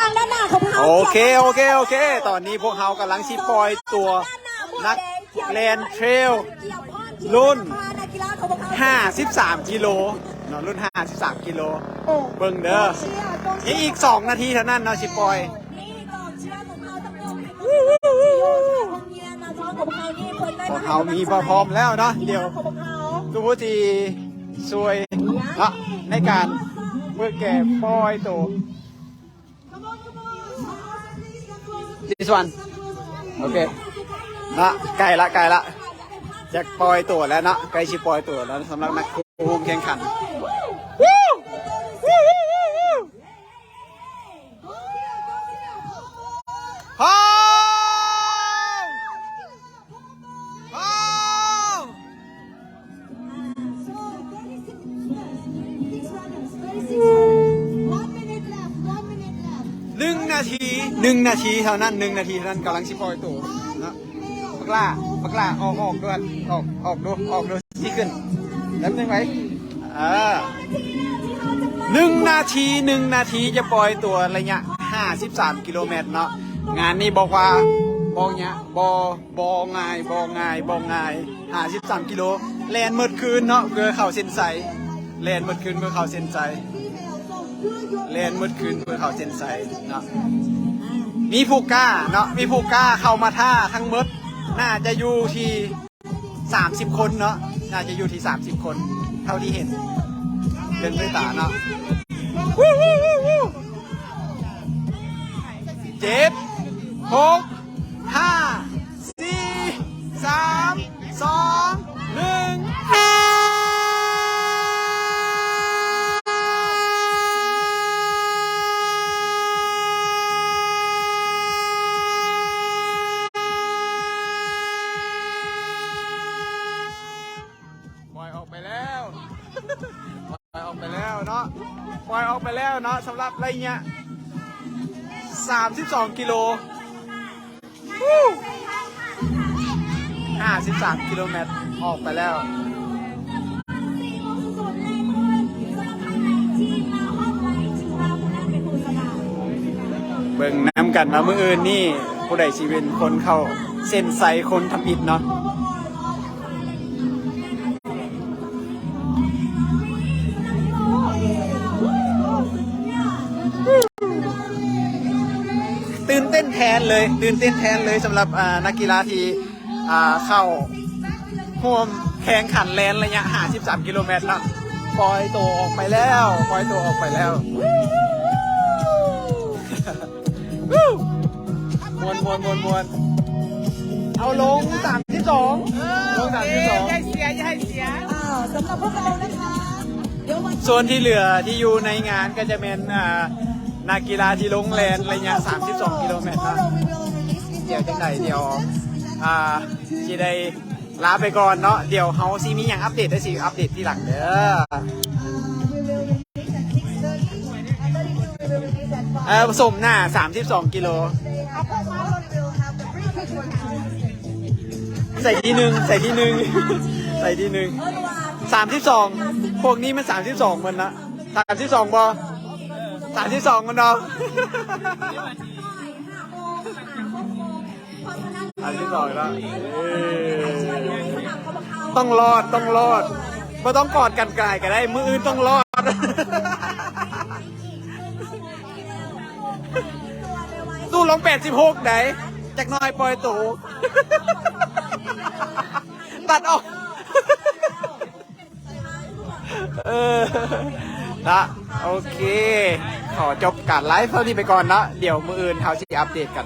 างด้านหน้าของเขา โอเคตอนนี้พวกเขากำลังชิปปล่อยตัวนักแลนเทรลรุ่น53 กิโลเนาะรุ่น53 กิโลเบิ่งเด้อนี่อีก2 นาทีเท่านั้นเนาะชิปปล่อยพวกเขามีพร้อมแล้วเนาะเดี๋ยวดูว่าจีช่วยเนาะในการเพื่อแก่ปล่อยตัว this one โอเคนะใกล้ละจะปล่อยตัวแล้วนะใกล้ชิปล่อยตัวแล้วสำหรับนักคู่แข่งขันพร้อม 1 นาทีเท่านั้น1 นาทีเท่านั้นกำลังชิปล่อยตัวนะปักล่าออกด้วยออกดูที่ขึ้นแล้วนึงไว้1 นาทีจะปล่อยตัวระยะ53 กิโลเมตรเนาะงานนี้บอกว่าบง่าย53 กิโลแลนเมื่อคืนเนาะเพื่อเข้าเส้นชัยแลนเมื่อคืนเพื่อเข้าเส้นชัยเล่นมืดคืนเพื่อเขาเส้นใสเนาะมีผู้กล้าเนาะมีผู้กล้าเข้ามาท่าทั้งหมดน่าจะอยู่ที่30 คนเนาะน่าจะอยู่ที่30 คนเท่าที่เห็นเดินด้วยตาเนาะ7 6 5 4 3 2 1ปล่อยออกไปแล้วเนาะสำหรับไรเงี้ย32 กิโล53 กิโลเมตรออกไปแล้วเบิ่งน้ำกันมาเมื่ออื่นนี่ผู้ใดชีวิตคนเข้าเส้นใสคนทำอิฐเนาะตื่นเต้นแทนเลยสำหรับนักกีฬาที่เข้าร่วมแข่งขันแลนระยะ53 กิโลเมตรแล้วปล่อยตัวออกไปแล้วมวนเอาลง32อย่าให้เสียสำหรับพวกเรานะคะส่วนที่เหลือที่อยู่ในงานก็จะเป็นนักกีฬาที่ลงแลนระยะ32 กิโลเมตรนะเดี๋ยวจังใดเดี๋ยวที่ได้ลาไปก่อนเนาะเดี๋ยวเฮาซีมีอย่างอัปเดตได้สิอัปเดตที่หลังเด้อผสมหน้า32 กิโลใส่ที่หนึ่ง32พวกนี้มัน32มันนะ32บอ32มันเนาะ32แล้วต้องรอดไม่ต้องกอดกันไกลก็ได้มืออื่นต้องรอดตู้ลง86ได้จากน้อยปล่อยตู่ตัดออกนะโอเคขอจบการไลฟ์เท่านี้ไปก่อนนะเดี๋ยวมืออื่นเขาจะอัปเดตกัน